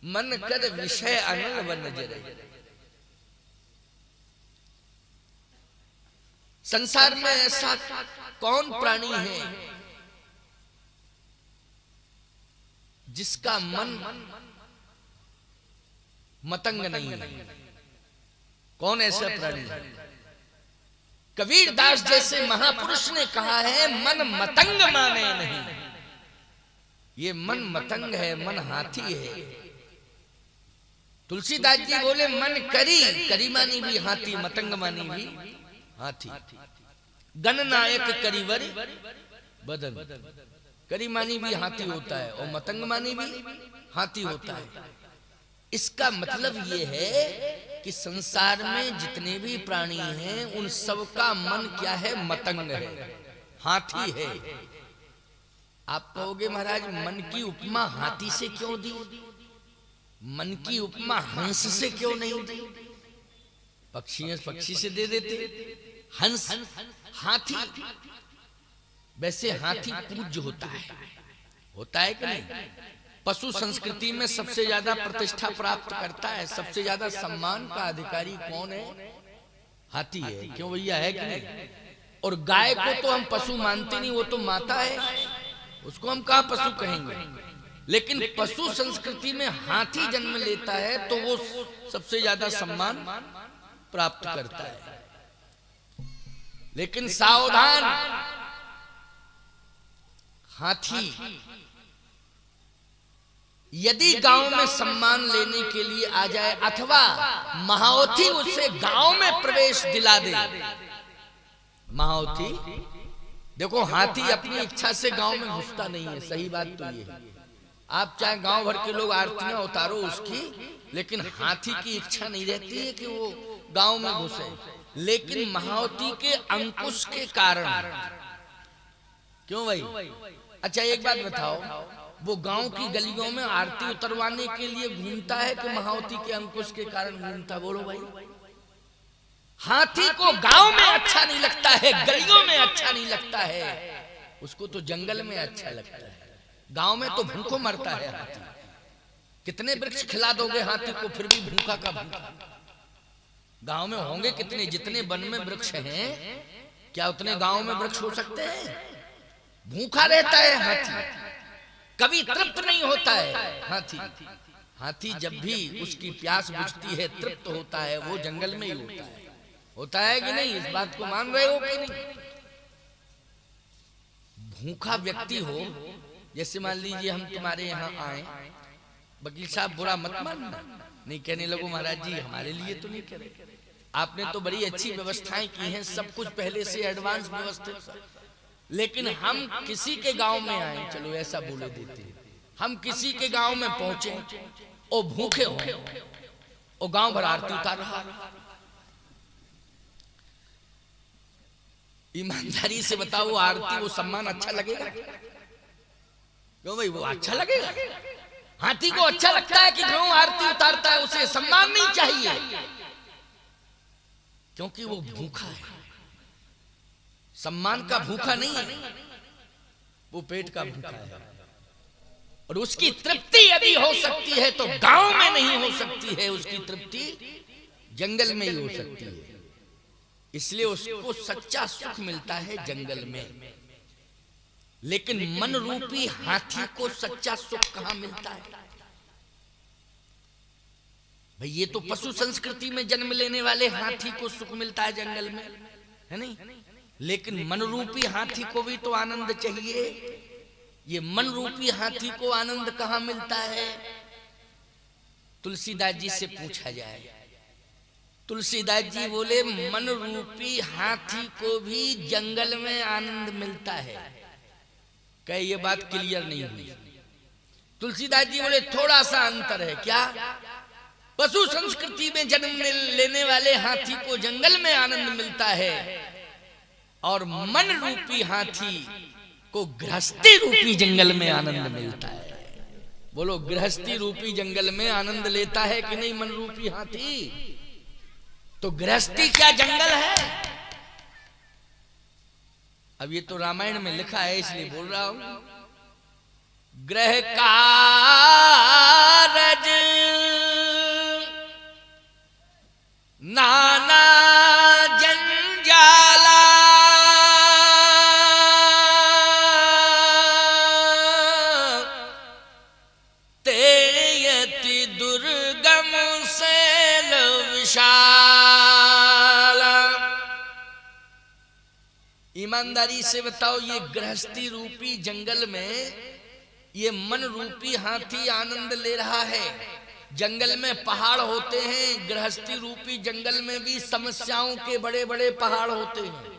मन कर विषय अनल बन जरे। संसार में ऐसा कौन प्राणी है जिसका मन मतंग नहीं है? कौन ऐसा प्राणी है? कबीर दास जैसे महापुरुष ने कहा है, मन मतंग माने नहीं। ये मन मतंग है, मन हाथी है। तुलसीदास जी बोले मन करी, करी मानी भी हाथी, मतंग मानी भी हाथी। गणनायक करीवर बदन, करी मानी भी हाथी होता है और मतंग मानी भी हाथी होता है। इसका मतलब ये है कि संसार में जितने भी प्राणी हैं उन सबका मन क्या है? मतंग है, हाथी है। आप कहोगे महाराज मन की उपमा हाथी से क्यों दी? मन की उपमा हंस से क्यों नहीं दी? पक्षी से दे देते। हंस, हाथी, वैसे हाथी पूज्य होता है कि नहीं? पशु संस्कृति में सबसे ज्यादा प्रतिष्ठा प्राप्त करता है, सबसे ज्यादा सम्मान का अधिकारी कौन है? हाथी है। क्यों भैया, है कि नहीं? और गाय को तो हम पशु मानते नहीं, वो तो माता है, उसको हम कहाँ पशु कहेंगे? लेकिन पशु संस्कृति में हाथी जन्म लेता है तो वो सबसे ज्यादा सम्मान प्राप्त करता है। लेकिन सावधान, हाथी यदि गांव में सम्मान लेने के लिए आ जाए अथवा महावती उसे गांव में प्रवेश दिला दे, महावती देखो, हाथी अपनी इच्छा से गांव में घुसता नहीं है, सही बात तो ये है। आप चाहे गांव भर के लोग आरतियां उतारो उसकी, लेकिन हाथी की इच्छा नहीं रहती है कि वो गांव में घुसे। लेकिन महावती के अंकुश के कारण, क्यों भाई? अच्छा एक बात बताओ, वो गांव की गलियों में आरती उतरवाने के लिए घूमता है कि महावती के अंकुश के कारण घूमता? बोलो भाई। हाथी को गांव में अच्छा नहीं लगता है, गलियों में अच्छा नहीं लगता है, उसको तो जंगल में अच्छा लगता है। गांव में तो भूखों मरता है हाथी। कितने वृक्ष खिला दोगे हाथी को, फिर भी भूखा का भूखा। गांव में होंगे कितने? जितने वन में वृक्ष हैं, क्या उतने गांव में वृक्ष हो सकते हैं? भूखा रहता है हाथी, कभी तृप्त नहीं होता है हाथी। हाथी जब भी उसकी प्यास बुझती है, तृप्त होता है, वो जंगल में ही होता है। होता है कि नहीं? इस बात को मान रहे हो कि नहीं? भूखा व्यक्ति हो, जैसे मान लीजिए हम तुम्हारे यहाँ आए, वकील साहब बुरा मत मानना, नहीं कहने लगो महाराज जी हमारे लिए तो नहीं करे, आपने तो बड़ी अच्छी व्यवस्थाएं की हैं, सब कुछ पहले से एडवांस व्यवस्थित। लेकिन हम किसी के गांव में आए, चलो ऐसा बोले देते हैं, हम किसी के गांव में पहुंचे और भूखे हो और गांव भर आरती उतार रहा, ईमानदारी से बताओ, आरती वो सम्मान अच्छा लगेगा? क्यों भाई, वो अच्छा लगेगा? हाथी को अच्छा लगता है कि जो आरती उतारता है उसे सम्मान नहीं चाहिए, क्योंकि वो भूखा है। सम्मान का भूखा नहीं है, वो पेट का भूखा है। और उसकी तृप्ति यदि हो सकती है तो गांव में नहीं हो सकती है, उसकी तृप्ति जंगल में ही हो सकती है। इसलिए उसको सच्चा सुख मिलता है जंगल में। लेकिन मन रूपी हाथी को सच्चा सुख कहां मिलता है भाई? ये तो पशु संस्कृति में जन्म लेने वाले हाथी को सुख मिलता है जंगल में, है नहीं? लेकिन मन रूपी हाथी को भी तो आनंद चाहिए। ये मन रूपी हाथी को आनंद कहां मिलता है? तुलसीदास जी से पूछा जाए। तुलसीदास जी बोले मन रूपी हाथी को भी जंगल में आनंद मिलता है। कहे ये बात क्लियर नहीं हुई। तुलसीदास जी बोले थोड़ा सा अंतर है। क्या? पशु संस्कृति में जन्म लेने वाले हाथी को जंगल में आनंद मिलता है और मन रूपी हाथी को गृहस्थी रूपी जंगल में आनंद मिलता है। बोलो, गृहस्थी रूपी जंगल में आनंद लेता है कि नहीं मन रूपी हाथी? तो गृहस्थी क्या जंगल है? अब ये तो रामायण में लिखा है इसलिए बोल रहा हूं। गृह कारज ईमानदारी से बताओ, ये गृहस्थी रूपी जंगल में ये मन रूपी हाथी आनंद ले रहा है। जंगल में पहाड़ होते हैं, गृहस्थी रूपी जंगल में भी समस्याओं के बड़े बड़े पहाड़ होते हैं।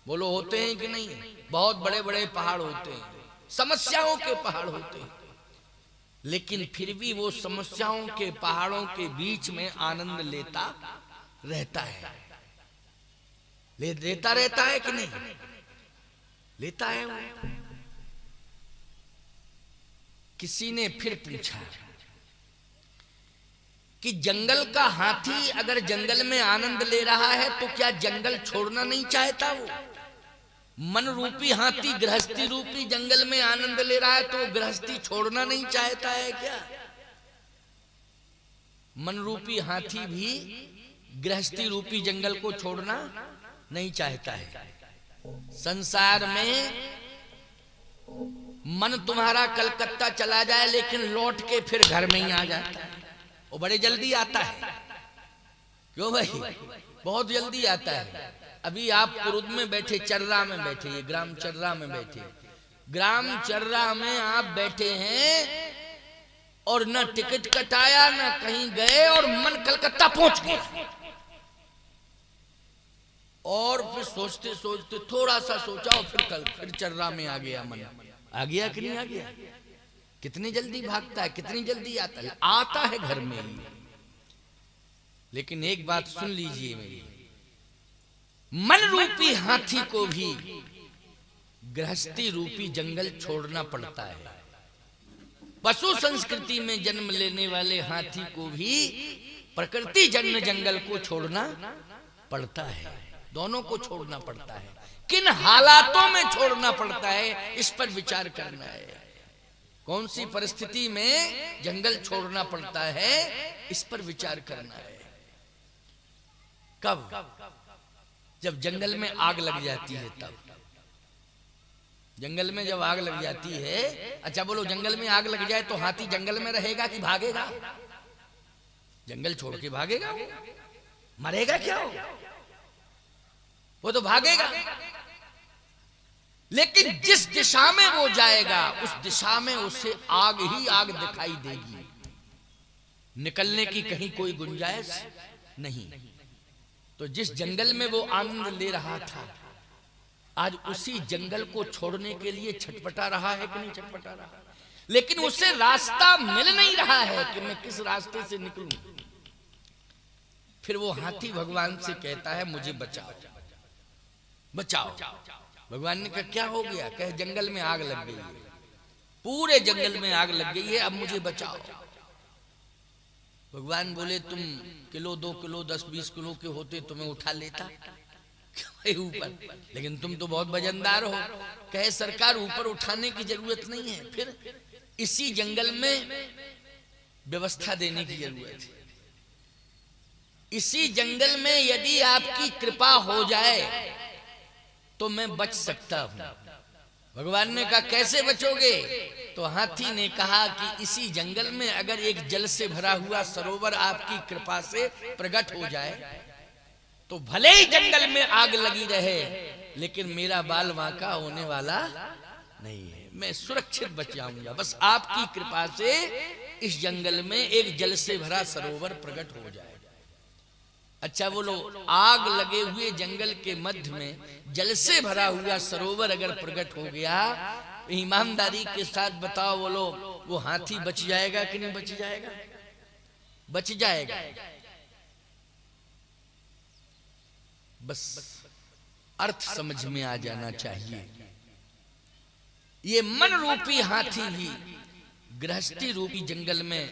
बोलो होते हैं कि नहीं? बहुत बड़े बड़े पहाड़ होते हैं, समस्याओं के पहाड़ होते हैं, लेकिन फिर भी वो समस्याओं के पहाड़ों के बीच में आनंद लेता रहता है। लेता रहता है कि नहीं? लेता है वो। किसी ने फिर पूछा कि जंगल का हाथी अगर जंगल में आनंद ले रहा है तो क्या जंगल छोड़ना नहीं चाहता? वो मन रूपी हाथी गृहस्थी रूपी जंगल में आनंद ले रहा है तो गृहस्थी छोड़ना नहीं चाहता है क्या? मन रूपी हाथी भी गृहस्थी रूपी जंगल को छोड़ना नहीं चाहता है। संसार में मन तुम्हारा कलकत्ता चला जाए लेकिन लौट के फिर घर में ही आ जाता है। वो बड़े जल्दी आता है। क्यों भाई? बहुत जल्दी आता है। अभी आप कुरुद में बैठे, चर्रा में बैठे, ये ग्राम चर्रा में बैठे, ग्राम चर्रा में आप बैठे हैं और न टिकट कटाया न कहीं गए और मन कलकत्ता पहुंच गया। और फिर सोचते सोचते थोड़ा सा सोचा और फिर चर्रा में आ गया मन। आ गया कि नहीं आ गया? कितनी जल्दी भागता है, कितनी जल्दी आता है। आता है घर में ही। लेकिन एक बात सुन लीजिए मेरी, मन रूपी हाथी को भी गृहस्थी रूपी जंगल छोड़ना पड़ता है। पशु संस्कृति में जन्म लेने वाले हाथी को भी प्रकृति जन्य जंगल को छोड़ना पड़ता है। दोनों को छोड़ना पड़ता है। किन हालातों में छोड़ना पड़ता है, इस पर विचार करना है। कौन सी परिस्थिति में जंगल छोड़ना पड़ता है, इस पर विचार करना है। कब? जब जंगल में आग लग जाती है तब। जंगल में जब आग लग जाती है, अच्छा बोलो, जंगल में आग लग जाए तो हाथी जंगल में रहेगा कि भागेगा? जंगल छोड़ के भागेगा। मरेगा क्या वो तो भागेगा। लेकिन जिस दिशा में वो जाएगा उस दिशा में उसे आग ही आग दिखाई देगी। निकलने की कहीं कोई गुंजाइश नहीं। तो जिस जंगल में वो आनंद ले रहा था, आज उसी जंगल को छोड़ने के लिए छटपटा रहा है कि नहीं छटपटा रहा? लेकिन उसे रास्ता मिल नहीं रहा है कि मैं किस रास्ते से निकलूं। फिर वो हाथी भगवान से कहता है, मुझे बचाओ बचाओ। भगवान ने कहा क्या हो गया? कहे जंगल में आग लग गई है, पूरे जंगल में आग लग गई है, अब मुझे बचाओ। भगवान बोले तुम किलो 2 किलो 10-20 किलो के होते तुम्हें उठा लेता ऊपर, लेकिन तुम तो बहुत वजनदार हो। कहे सरकार ऊपर उठाने की जरूरत नहीं है, फिर इसी जंगल में व्यवस्था देने की जरूरत है। इसी जंगल में यदि आपकी कृपा हो जाए तो मैं बच सकता हूं। भगवान ने कहा कैसे बचोगे? तो हाथी ने कहा कि इसी जंगल में अगर एक जल से भरा हुआ सरोवर आपकी कृपा से प्रकट हो जाए तो भले ही जंगल में आग लगी रहे, लेकिन मेरा बाल वांका होने वाला नहीं है, मैं सुरक्षित बच जाऊंगा। बस आपकी कृपा से इस जंगल में एक जल से भरा सरोवर प्रकट हो जाए। अच्छा बोलो, आग लगे हुए जंगल के मध्य में जल से भरा हुआ सरोवर अगर प्रकट हो गया, ईमानदारी के साथ बताओ बोलो, वो हाथी बच जाएगा कि नहीं बच जाएगा? बच जाएगा। बस अर्थ समझ में आ जाना चाहिए। ये मन रूपी हाथी भी गृहस्थी रूपी जंगल में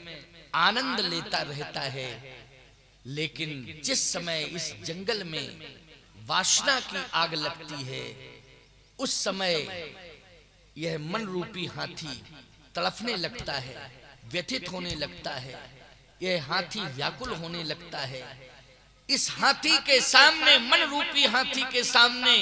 आनंद लेता रहता है, लेकिन जिस समय इस जंगल में वासना की आग लगती है, उस समय यह मन रूपी हाथी तड़फने लगता है, व्यथित होने लगता है, यह हाथी व्याकुल होने लगता है। इस हाथी के सामने, मन रूपी हाथी के सामने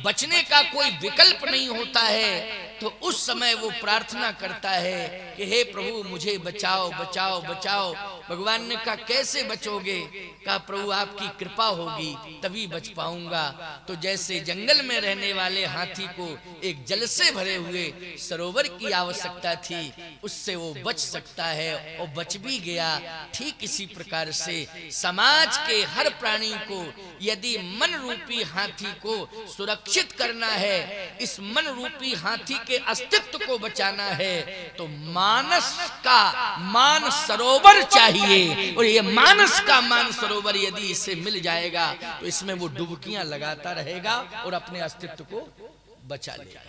बचने का कोई विकल्प नहीं होता है। तो उस समय वो प्रार्थना करता है कि हे प्रभु मुझे बचाओ बचाओ बचाओ। भगवान ने कहा कैसे बचोगे? कहा प्रभु आपकी कृपा होगी तभी बच पाऊंगा। तो जैसे जंगल में रहने वाले हाथी को एक जल से भरे हुए सरोवर की आवश्यकता थी, उससे वो बच सकता है और बच भी गया। ठीक इसी प्रकार से समाज के हर प्राणी को यदि मन रूपी हाथी को सुरक्षित करना है, इस मन रूपी हाथी के अस्तित्व को बचाना है, तो मानस का मान सरोवर चाहिए। और ये मानस का मान सरोवर यदि इसे मिल जाएगा तो इसमें वो डुबकियां लगाता रहेगा और अपने अस्तित्व को बचा लेगा।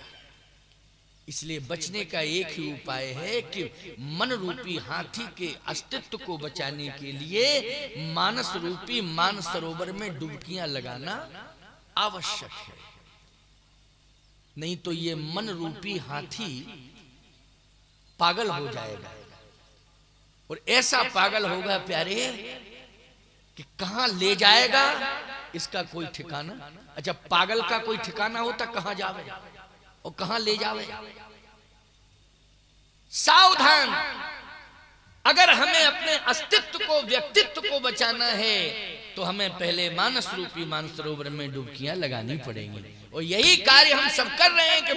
इसलिए बचने का एक ही उपाय है कि मन रूपी हाथी के अस्तित्व को बचाने के लिए मानस रूपी मान सरोवर में डुबकियां लगाना आवश्यक है। नहीं तो ये मन रूपी हाथी पागल हो जाएगा, और ऐसा पागल होगा प्यारे कि कहां ले जाएगा इसका कोई ठिकाना। अच्छा, पागल का कोई ठिकाना होता कहां जावे और कहां ले जावे। सावधान, अगर हमें अपने अस्तित्व को व्यक्तित्व को बचाना है तो हमें पहले मानस रूपी मानसरोवर में डुबकियां लगानी पड़ेंगी। और यही कार्य हम सब कर रहे हैं कि